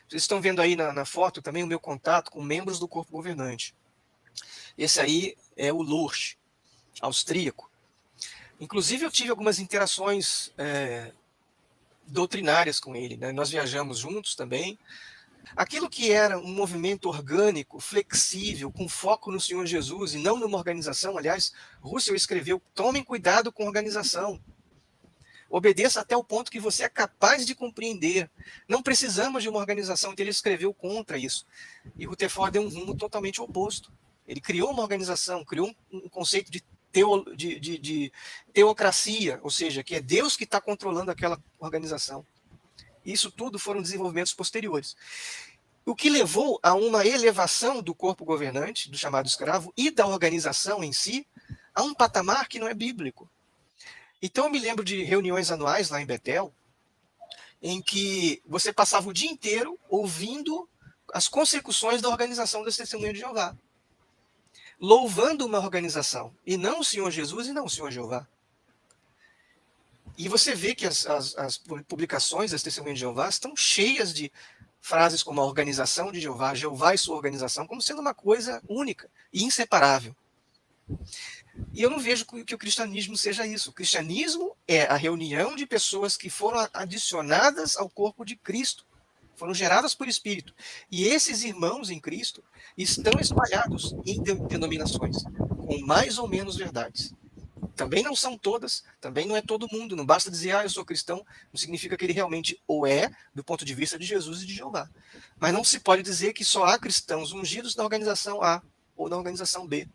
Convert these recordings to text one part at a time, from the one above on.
Vocês estão vendo aí na foto também o meu contato com membros do corpo governante. Esse aí é o Lurch, austríaco. Inclusive eu tive algumas interações doutrinárias com ele, né? Nós viajamos juntos também. Aquilo que era um movimento orgânico, flexível, com foco no Senhor Jesus e não numa organização, aliás, Russell escreveu, tomem cuidado com a organização. Obedeça até o ponto que você é capaz de compreender. Não precisamos de uma organização, então ele escreveu contra isso. E Rutherford deu um rumo totalmente oposto. Ele criou uma organização, criou um conceito de teocracia, ou seja, que é Deus que está controlando aquela organização. Isso tudo foram desenvolvimentos posteriores. O que levou a uma elevação do corpo governante, do chamado escravo, e da organização em si, a um patamar que não é bíblico. Então eu me lembro de reuniões anuais lá em Betel, em que você passava o dia inteiro ouvindo as consecuções da organização das Testemunhas de Jeová, louvando uma organização, e não o Senhor Jesus e não o Senhor Jeová. E você vê que as publicações das Testemunhas de Jeová estão cheias de frases como a organização de Jeová, Jeová e sua organização, como sendo uma coisa única e inseparável. E eu não vejo que o cristianismo seja isso. O cristianismo é a reunião de pessoas que foram adicionadas ao corpo de Cristo, foram geradas por Espírito. E esses irmãos em Cristo estão espalhados em denominações, com mais ou menos verdades. Também não são todas, também não é todo mundo. Não basta dizer, eu sou cristão, não significa que ele realmente o é, do ponto de vista de Jesus e de Jeová. Mas não se pode dizer que só há cristãos ungidos na organização A ou na organização B.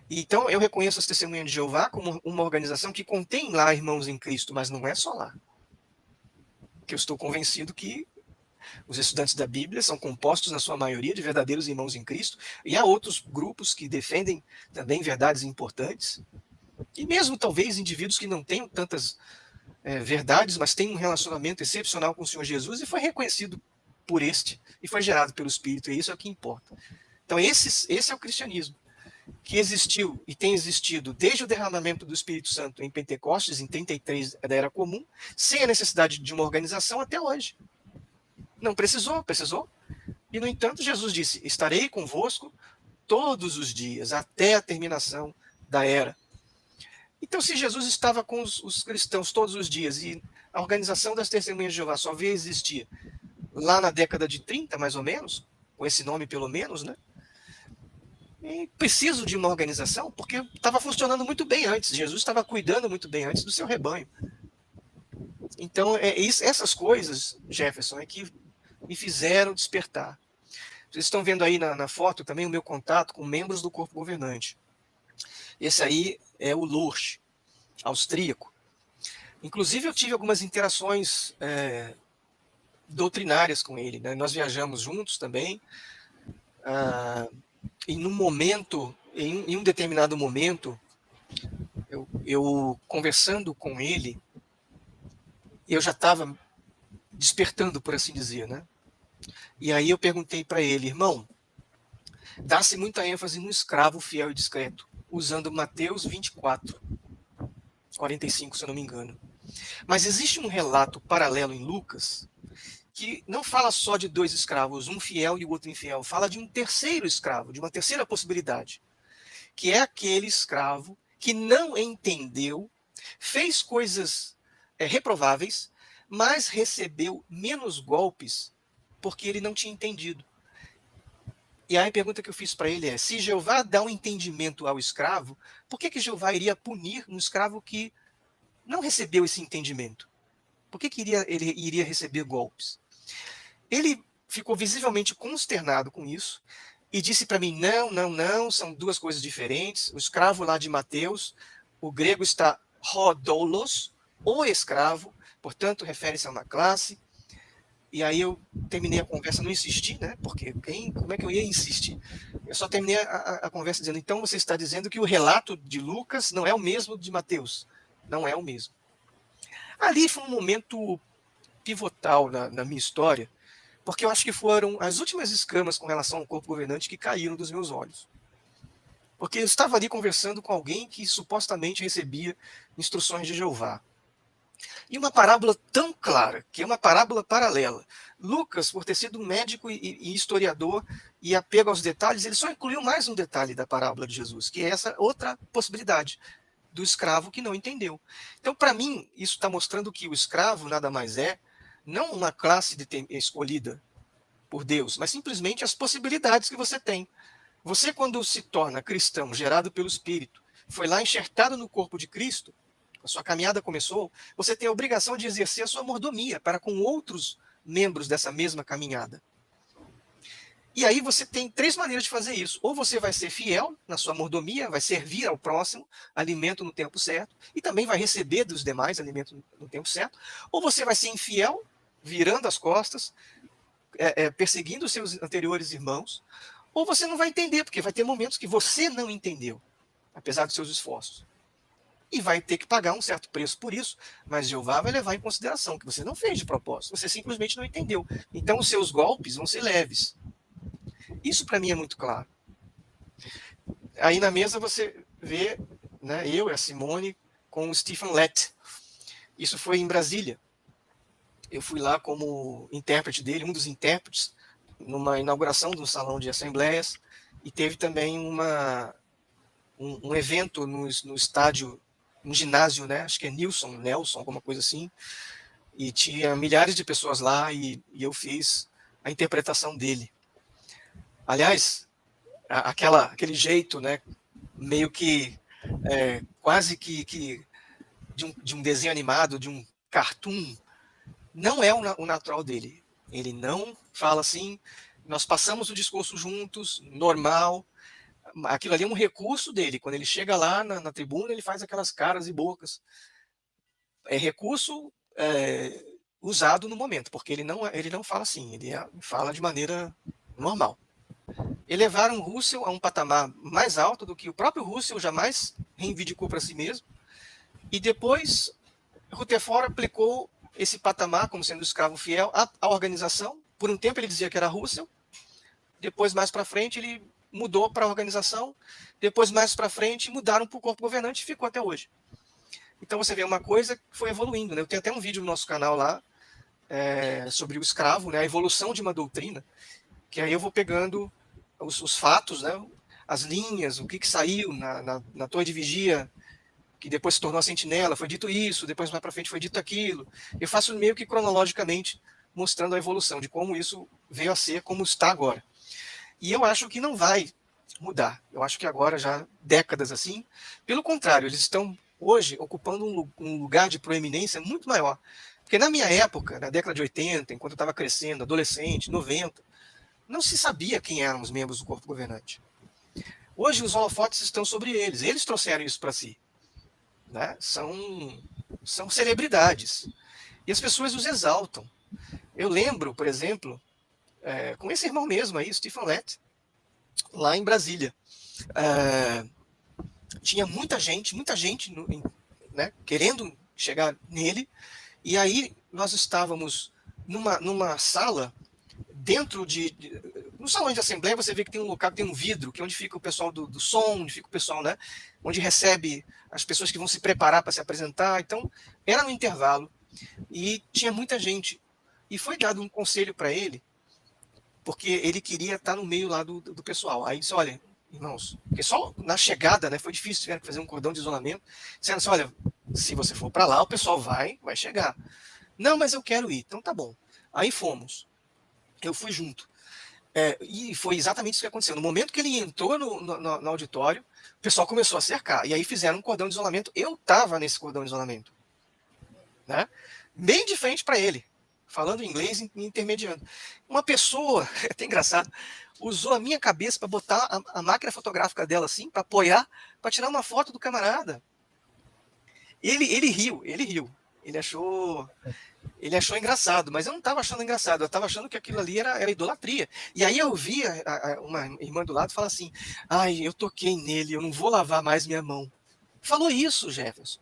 Então, eu reconheço as Testemunhas de Jeová como uma organização que contém lá irmãos em Cristo, mas não é só lá. Porque eu estou convencido que os estudantes da Bíblia são compostos, na sua maioria, de verdadeiros irmãos em Cristo, e há outros grupos que defendem também verdades importantes, e mesmo talvez indivíduos que não tenham tantas verdades, mas têm um relacionamento excepcional com o Senhor Jesus e foi reconhecido por este, e foi gerado pelo Espírito, e isso é o que importa. Então, esse é o cristianismo, que existiu e tem existido desde o derramamento do Espírito Santo em Pentecostes, em 33 da Era Comum, sem a necessidade de uma organização até hoje. Não precisou. E, no entanto, Jesus disse, estarei convosco todos os dias, até a terminação da era. Então, se Jesus estava com os cristãos todos os dias e a organização das Testemunhas de Jeová só veio existir lá na década de 30, mais ou menos, com esse nome pelo menos, né? E preciso de uma organização porque estava funcionando muito bem antes. Jesus estava cuidando muito bem antes do seu rebanho. Então, essas coisas, Jefferson, é que me fizeram despertar. Vocês estão vendo aí na foto também o meu contato com membros do corpo governante. Esse aí é o Lurch, austríaco. Inclusive eu tive algumas interações doutrinárias com ele, né? Nós viajamos juntos também. Em um determinado momento, eu conversando com ele, eu já estava despertando, por assim dizer, né? E aí eu perguntei para ele, irmão, dá-se muita ênfase no escravo fiel e discreto, usando Mateus 24, 45, se eu não me engano. Mas existe um relato paralelo em Lucas que não fala só de dois escravos, um fiel e o outro infiel, fala de um terceiro escravo, de uma terceira possibilidade, que é aquele escravo que não entendeu, fez coisas reprováveis, mas recebeu menos golpes porque ele não tinha entendido. E aí a pergunta que eu fiz para ele é, se Jeová dá um entendimento ao escravo, por que Jeová iria punir um escravo que não recebeu esse entendimento? Por que ele iria receber golpes? Ele ficou visivelmente consternado com isso e disse para mim, não, são duas coisas diferentes. O escravo lá de Mateus, o grego está rodolos, o escravo, portanto, refere-se a uma classe. E aí eu terminei a conversa, não insisti, né? Porque como é que eu ia insistir? Eu só terminei a conversa dizendo, então você está dizendo que o relato de Lucas não é o mesmo de Mateus. Não é o mesmo. Ali foi um momento pivotal na minha história, porque eu acho que foram as últimas escamas com relação ao corpo governante que caíram dos meus olhos. Porque eu estava ali conversando com alguém que supostamente recebia instruções de Jeová. E uma parábola tão clara, que é uma parábola paralela, Lucas, por ter sido médico e historiador e apego aos detalhes, ele só incluiu mais um detalhe da parábola de Jesus, que é essa outra possibilidade do escravo que não entendeu. Então, para mim, isso está mostrando que o escravo nada mais é, não uma classe escolhida por Deus, mas simplesmente as possibilidades que você tem. Você, quando se torna cristão, gerado pelo Espírito, foi lá enxertado no corpo de Cristo, a sua caminhada começou, você tem a obrigação de exercer a sua mordomia para com outros membros dessa mesma caminhada. E aí você tem 3 maneiras de fazer isso. Ou você vai ser fiel na sua mordomia, vai servir ao próximo, alimento no tempo certo, e também vai receber dos demais alimento no tempo certo. Ou você vai ser infiel, virando as costas, perseguindo os seus anteriores irmãos. Ou você não vai entender, porque vai ter momentos que você não entendeu, apesar dos seus esforços. E vai ter que pagar um certo preço por isso, mas Jeová vai levar em consideração que você não fez de propósito, você simplesmente não entendeu. Então os seus golpes vão ser leves. Isso para mim é muito claro. Aí na mesa você vê, né, eu e a Simone com o Stephen Lett. Isso foi em Brasília. Eu fui lá como intérprete dele, um dos intérpretes, numa inauguração de um salão de assembleias, e teve também um evento no estádio, no ginásio, né, acho que é Nelson, alguma coisa assim, e tinha milhares de pessoas lá, e eu fiz a interpretação dele. Aliás, aquele jeito, né, meio que quase que de um desenho animado, de um cartoon, não é o natural dele. Ele não fala assim, nós passamos o discurso juntos, normal. Aquilo ali é um recurso dele. Quando ele chega lá na tribuna, ele faz aquelas caras e bocas. É recurso usado no momento, porque ele não fala assim, ele fala de maneira normal. Elevaram o Russell a um patamar mais alto do que o próprio Russell jamais reivindicou para si mesmo. E depois, Rutherford aplicou esse patamar como sendo escravo fiel à organização. Por um tempo ele dizia que era Russell. Depois, mais para frente, ele mudou para a organização. Depois, mais para frente, mudaram para o corpo governante e ficou até hoje. Então você vê uma coisa que foi evoluindo. Né? Eu tenho até um vídeo no nosso canal lá sobre o escravo, né? A evolução de uma doutrina, que aí eu vou pegando os fatos, né? As linhas, o que saiu na torre de vigia, que depois se tornou a sentinela, foi dito isso, depois mais para frente foi dito aquilo. Eu faço meio que cronologicamente, mostrando a evolução de como isso veio a ser, como está agora. E eu acho que não vai mudar. Eu acho que agora, já décadas assim, pelo contrário, eles estão hoje ocupando um lugar de proeminência muito maior. Porque na minha época, na década de 80, enquanto eu estava crescendo, adolescente, 90, não se sabia quem eram os membros do corpo governante. Hoje os holofotes estão sobre eles. Eles trouxeram isso para si. Né? São celebridades. E as pessoas os exaltam. Eu lembro, por exemplo, com esse irmão mesmo aí, Stephen Lett, lá em Brasília. Tinha muita gente né, querendo chegar nele, e aí nós estávamos numa sala, dentro no salão de assembleia você vê que tem um local, que tem um vidro, que é onde fica o pessoal do som, onde fica o pessoal, né, onde recebe as pessoas que vão se preparar para se apresentar. Então, era no intervalo, e tinha muita gente. E foi dado um conselho para ele, porque ele queria estar no meio lá do pessoal. Aí disse, olha, irmãos, porque só na chegada, né, foi difícil, tiveram que fazer um cordão de isolamento, disseram assim, olha, se você for para lá, o pessoal vai chegar. Não, mas eu quero ir. Então tá bom. Aí fomos. Eu fui junto. E foi exatamente isso que aconteceu. No momento que ele entrou no auditório, o pessoal começou a cercar. E aí fizeram um cordão de isolamento. Eu estava nesse cordão de isolamento. Né? Bem de frente para ele. Falando inglês e intermediando. Uma pessoa, é até engraçado, usou a minha cabeça para botar a máquina fotográfica dela assim, para apoiar, para tirar uma foto do camarada. Ele riu. Ele achou engraçado, mas eu não estava achando engraçado, eu estava achando que aquilo ali era idolatria. E aí eu vi uma irmã do lado falar assim, ai, eu toquei nele, eu não vou lavar mais minha mão. Falou isso, Jefferson.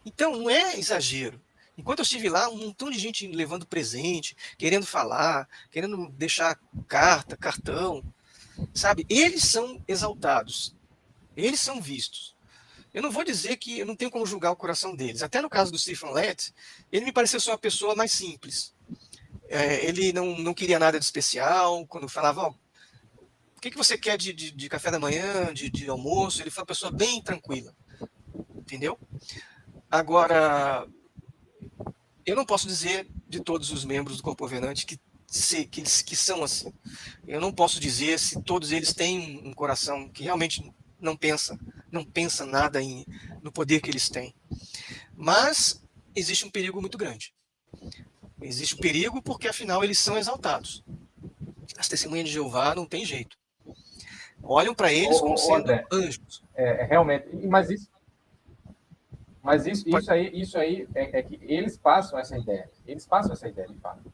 Então, não é exagero. Enquanto eu estive lá, um montão de gente levando presente, querendo falar, querendo deixar carta, cartão, sabe? Eles são exaltados, eles são vistos. Eu não vou dizer que eu não tenho como julgar o coração deles. Até no caso do Stephen Lett, ele me pareceu ser uma pessoa mais simples. Ele não queria nada de especial. Quando falava, oh, o que você quer de café da manhã, de almoço? Ele foi uma pessoa bem tranquila, entendeu? Agora, eu não posso dizer de todos os membros do Corpo Governante que são assim. Eu não posso dizer se todos eles têm um coração que realmente não pensa nada no poder que eles têm. Mas existe um perigo muito grande. Existe um perigo porque, afinal, eles são exaltados. As testemunhas de Jeová não tem jeito. Olham para eles como sendo André, anjos. Realmente. Mas isso aí é que eles passam essa ideia. Eles passam essa ideia, de fato.